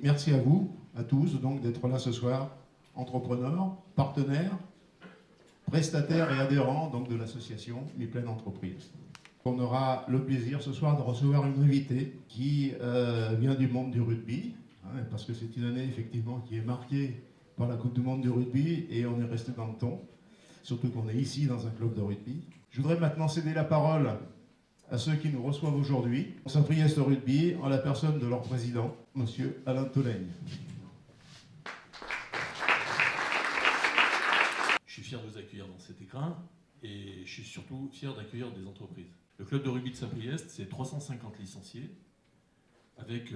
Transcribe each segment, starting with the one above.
merci à vous, à tous, donc d'être là ce soir, entrepreneurs, partenaires, prestataires et adhérents donc, de l'association Mi-Pleine Entreprise. On aura le plaisir ce soir de recevoir une invitée qui vient du monde du rugby, parce que c'est une année effectivement qui est marquée par la Coupe du Monde du rugby et on est resté dans le ton, surtout qu'on est ici dans un club de rugby. Je voudrais maintenant céder la parole à ceux qui nous reçoivent aujourd'hui, Saint-Priest Rugby, en la personne de leur président, Monsieur Alain Tolègne. Je suis fier de vous accueillir dans cet écrin et je suis surtout fier d'accueillir des entreprises. Le club de rugby de Saint-Priest, c'est 350 licenciés avec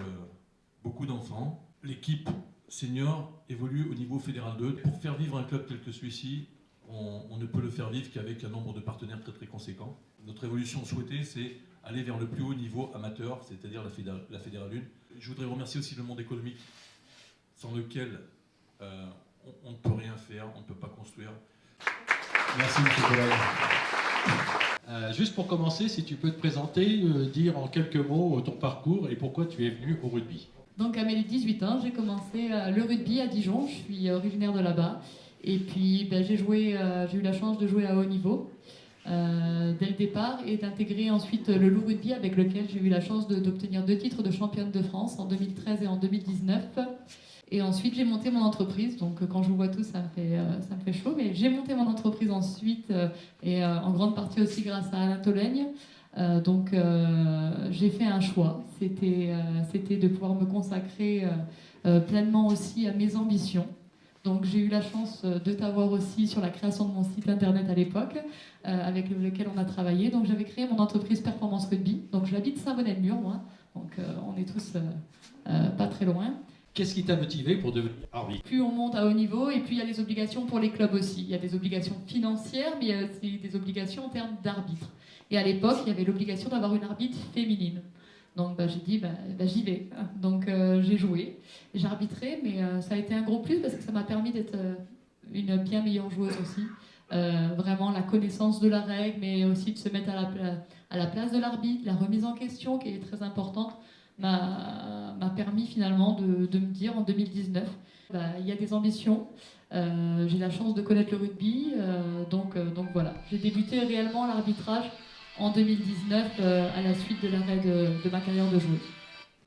beaucoup d'enfants. L'équipe senior évolue au niveau fédéral 2. Pour faire vivre un club tel que celui-ci, on ne peut le faire vivre qu'avec un nombre de partenaires très très conséquent. Notre évolution souhaitée, c'est aller vers le plus haut niveau amateur, c'est-à-dire la fédérale 1. Je voudrais remercier aussi le monde économique, sans lequel on ne peut rien faire, on ne peut pas construire. Merci, M. Tolègne. Juste pour commencer, si tu peux te présenter, dire en quelques mots ton parcours et pourquoi tu es venu au rugby. Donc à mes 18 ans, j'ai commencé le rugby à Dijon, je suis originaire de là-bas. Et puis j'ai eu la chance de jouer à haut niveau dès le départ et d'intégrer ensuite le Loup Rugby avec lequel j'ai eu la chance d'obtenir 2 titres de championne de France en 2013 et en 2019. Et ensuite j'ai monté mon entreprise, donc quand je vous vois tous ça me fait chaud, mais j'ai monté mon entreprise ensuite et en grande partie aussi grâce à Alain Tolègne. J'ai fait un choix, c'était de pouvoir me consacrer pleinement aussi à mes ambitions. Donc j'ai eu la chance de t'avoir aussi sur la création de mon site internet à l'époque, avec lequel on a travaillé. Donc j'avais créé mon entreprise Performance Rugby. Donc j'habite Saint-Bonnet-de-Mur, moi. Donc on est tous pas très loin. Qu'est-ce qui t'a motivé pour devenir arbitre? Plus on monte à haut niveau, et puis il y a les obligations pour les clubs aussi. Il y a des obligations financières, mais il y a aussi des obligations en termes d'arbitre. Et à l'époque, il y avait l'obligation d'avoir une arbitre féminine. Donc j'ai dit, j'y vais. Donc j'ai joué, j'ai arbitré, mais ça a été un gros plus parce que ça m'a permis d'être une bien meilleure joueuse aussi. Vraiment la connaissance de la règle, mais aussi de se mettre à la place de l'arbitre, la remise en question qui est très importante, m'a permis finalement de me dire en 2019, il y a des ambitions, j'ai la chance de connaître le rugby, donc voilà. J'ai débuté réellement l'arbitrage en 2019 à la suite de l'arrêt de ma carrière de joueuse.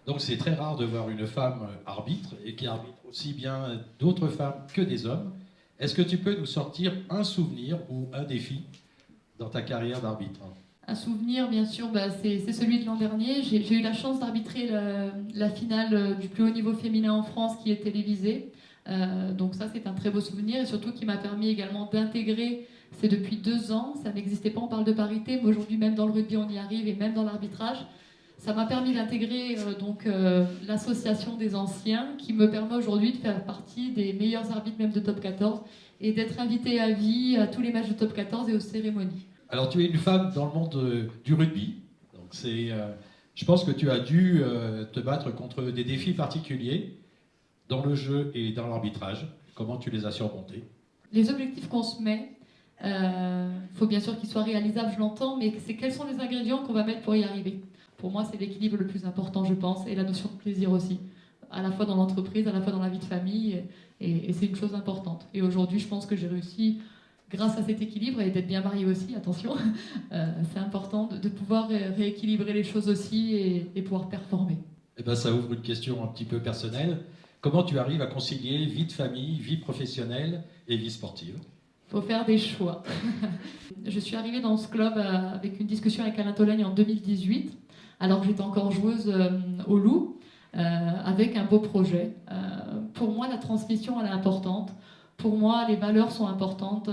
Donc c'est très rare de voir une femme arbitre et qui arbitre aussi bien d'autres femmes que des hommes. Est-ce que tu peux nous sortir un souvenir ou un défi dans ta carrière d'arbitre? Un souvenir, bien sûr, c'est celui de l'an dernier. J'ai eu la chance d'arbitrer la finale du plus haut niveau féminin en France qui est télévisée. Donc ça, c'est un très beau souvenir et surtout qui m'a permis également d'intégrer, c'est depuis 2 ans, ça n'existait pas, on parle de parité, mais aujourd'hui même dans le rugby on y arrive et même dans l'arbitrage. Ça m'a permis d'intégrer l'association des anciens qui me permet aujourd'hui de faire partie des meilleurs arbitres même de top 14 et d'être invité à vie à tous les matchs de top 14 et aux cérémonies. Alors tu es une femme dans le monde du rugby, donc je pense que tu as dû te battre contre des défis particuliers dans le jeu et dans l'arbitrage. Comment tu les as surmontés? Les objectifs qu'on se met, faut bien sûr qu'ils soient réalisables, je l'entends, mais c'est quels sont les ingrédients qu'on va mettre pour y arriver. Pour moi, c'est l'équilibre le plus important, je pense, et la notion de plaisir aussi, à la fois dans l'entreprise, à la fois dans la vie de famille, et c'est une chose importante. Et aujourd'hui, je pense que j'ai réussi, grâce à cet équilibre, et d'être bien mariée aussi, attention, c'est important de pouvoir rééquilibrer les choses aussi et pouvoir performer. Eh ben, ça ouvre une question un petit peu personnelle. Comment tu arrives à concilier vie de famille, vie professionnelle et vie sportive? Il faut faire des choix. Je suis arrivée dans ce club avec une discussion avec Alain Tolègne en 2018, alors que j'étais encore joueuse au Loup, avec un beau projet. Pour moi, la transmission, elle est importante. Pour moi, les valeurs sont importantes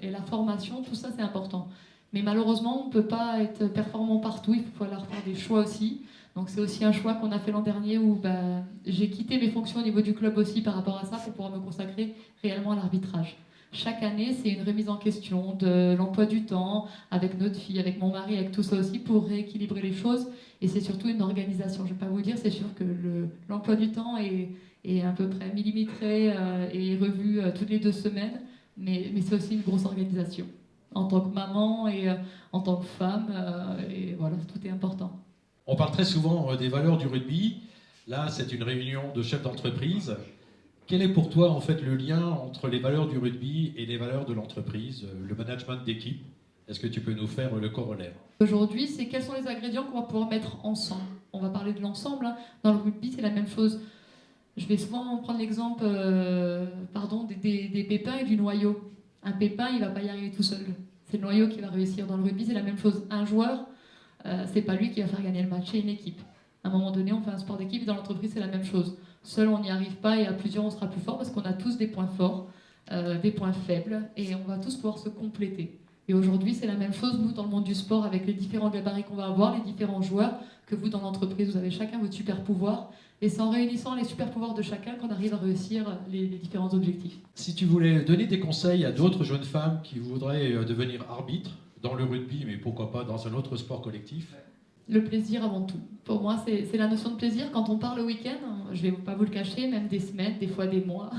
et la formation, tout ça, c'est important. Mais malheureusement, on ne peut pas être performant partout, il faut falloir faire des choix aussi. Donc c'est aussi un choix qu'on a fait l'an dernier où j'ai quitté mes fonctions au niveau du club aussi par rapport à ça pour pouvoir me consacrer réellement à l'arbitrage. Chaque année, c'est une remise en question de l'emploi du temps, avec notre fille, avec mon mari, avec tout ça aussi, pour rééquilibrer les choses. Et c'est surtout une organisation. Je ne vais pas vous dire, c'est sûr que l'emploi du temps est à peu près millimétré et revu toutes les 2 semaines, mais c'est aussi une grosse organisation. En tant que maman et en tant que femme, et voilà, tout est important. On parle très souvent des valeurs du rugby. Là, c'est une réunion de chefs d'entreprise. Quel est pour toi en fait le lien entre les valeurs du rugby et les valeurs de l'entreprise, le management d'équipe? Est-ce que tu peux nous faire le corollaire? Aujourd'hui, c'est quels sont les ingrédients qu'on va pouvoir mettre ensemble. On va parler de l'ensemble, hein. Dans le rugby, c'est la même chose. Je vais souvent prendre l'exemple des pépins et du noyau. Un pépin, il ne va pas y arriver tout seul. C'est le noyau qui va réussir. Dans le rugby, c'est la même chose. Un joueur, c'est pas lui qui va faire gagner le match, c'est une équipe. À un moment donné, on fait un sport d'équipe. Dans l'entreprise, c'est la même chose. Seul, on n'y arrive pas et à plusieurs, on sera plus fort parce qu'on a tous des points forts, des points faibles et on va tous pouvoir se compléter. Et aujourd'hui, c'est la même chose, nous, dans le monde du sport, avec les différents gabarits qu'on va avoir, les différents joueurs, que vous, dans l'entreprise, vous avez chacun votre super pouvoir. Et c'est en réunissant les super pouvoirs de chacun qu'on arrive à réussir les différents objectifs. Si tu voulais donner des conseils à d'autres jeunes femmes qui voudraient devenir arbitres dans le rugby, mais pourquoi pas dans un autre sport collectif? Le plaisir avant tout. Pour moi, c'est la notion de plaisir. Quand on part le week-end, je ne vais pas vous le cacher, même des semaines, des fois des mois,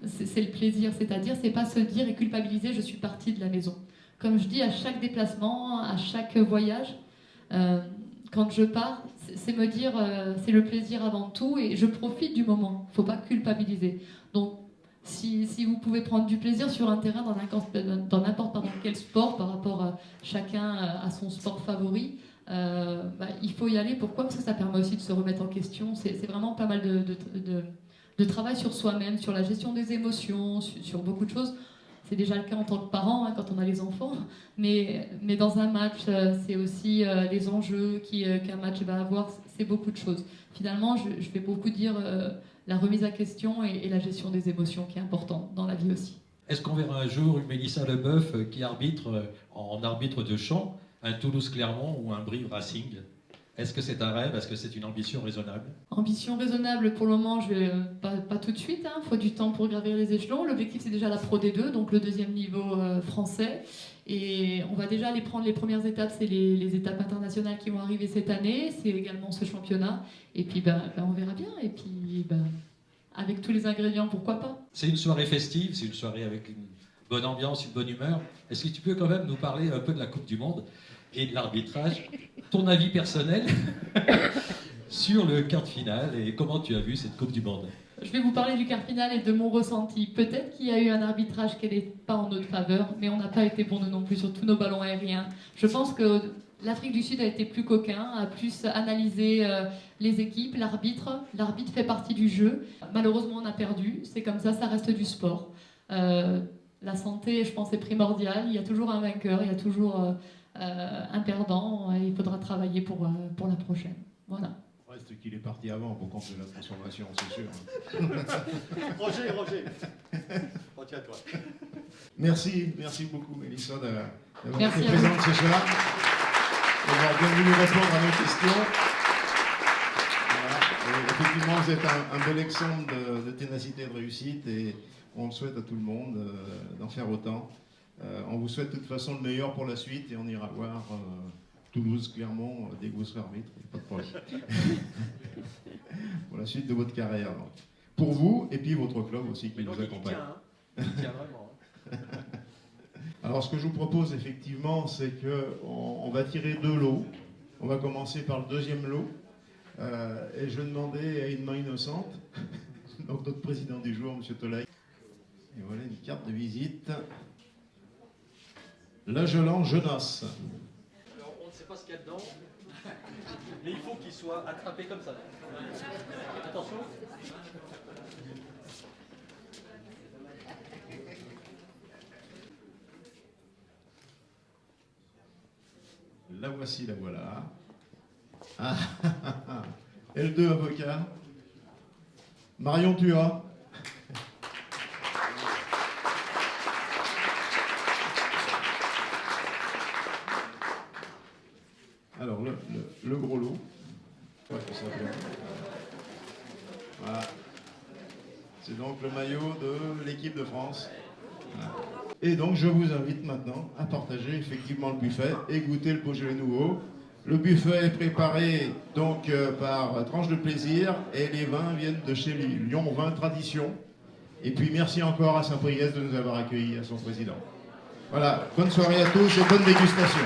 c'est le plaisir. C'est-à-dire, c'est pas se dire et culpabiliser, je suis partie de la maison. Comme je dis, à chaque déplacement, à chaque voyage, quand je pars, c'est me dire, c'est le plaisir avant tout et je profite du moment. Il ne faut pas culpabiliser. Donc, si vous pouvez prendre du plaisir sur un terrain dans n'importe quel sport par rapport à chacun à son sport favori, il faut y aller. Pourquoi? Parce que ça permet aussi de se remettre en question. C'est vraiment pas mal de travail sur soi-même, sur la gestion des émotions, sur beaucoup de choses. C'est déjà le cas en tant que parent, hein, quand on a les enfants. Mais dans un match, c'est aussi les enjeux qu'un match va avoir. C'est beaucoup de choses. Finalement, je vais beaucoup dire la remise à question et la gestion des émotions qui est important dans la vie aussi. Est-ce qu'on verra un jour une Mélissa Leboeuf qui arbitre en arbitre de champ un Toulouse-Clermont ou un Brive Racing? Est-ce que c'est un rêve? Est-ce que c'est une ambition raisonnable? Ambition raisonnable pour le moment, je vais pas tout de suite. Il faut du temps pour gravir les échelons. L'objectif, c'est déjà la Pro D2, donc le deuxième niveau français. Et on va déjà aller prendre les premières étapes. C'est les étapes internationales qui vont arriver cette année. C'est également ce championnat. Et puis, on verra bien. Et puis, avec tous les ingrédients, pourquoi pas? C'est une soirée festive, c'est une soirée avec une bonne ambiance, une bonne humeur. Est-ce que tu peux quand même nous parler un peu de la Coupe du Monde et de l'arbitrage? Ton avis personnel sur le quart de finale et comment tu as vu cette Coupe du Monde? Je vais vous parler du quart final et de mon ressenti. Peut-être qu'il y a eu un arbitrage qui n'est pas en notre faveur, mais on n'a pas été bons nous non plus sur tous nos ballons aériens. Je pense que l'Afrique du Sud a été plus coquin, a plus analysé les équipes, l'arbitre. L'arbitre fait partie du jeu. Malheureusement, on a perdu. C'est comme ça reste du sport. La santé, je pense, est primordiale. Il y a toujours un vainqueur, il y a toujours un perdant. Il faudra travailler pour la prochaine. Voilà. Reste qu'il est parti avant pour compte de la transformation, c'est sûr. Roger, retiens-toi. Merci beaucoup Mélissa d'avoir Merci été à vous. présente ce soir, d'avoir bien voulu répondre à nos questions. Voilà. Et effectivement, vous êtes un bel exemple de ténacité et de réussite et on le souhaite à tout le monde d'en faire autant. On vous souhaite de toute façon le meilleur pour la suite et on ira voir Toulouse, Clermont, dès que vous serez arbitre, pas de problème. Pour la suite de votre carrière. Donc. Pour vous et puis votre club aussi qui nous accompagne. Il tient vraiment. Alors ce que je vous propose effectivement, c'est qu'on va tirer deux lots. On va commencer par le deuxième lot. Et je vais demander à une main innocente, donc notre président du jour, M. Tolaï. Et voilà une carte de visite. Lagelan Jeunesse. Alors, on ne sait pas ce qu'il y a dedans, mais il faut qu'il soit attrapé comme ça. Attention. La voici, la voilà. Ah, L2 avocat. Marion Tua. Alors, le gros lot. Ouais, tout simplement. Voilà. C'est donc le maillot de l'équipe de France. Voilà. Et donc, je vous invite maintenant à partager effectivement le buffet et goûter le Beaujolais nouveau. Le buffet est préparé donc par Tranche de Plaisir et les vins viennent de chez Lyon Vin Tradition. Et puis, merci encore à Saint-Priest de nous avoir accueillis, à son président. Voilà, bonne soirée à tous et bonne dégustation.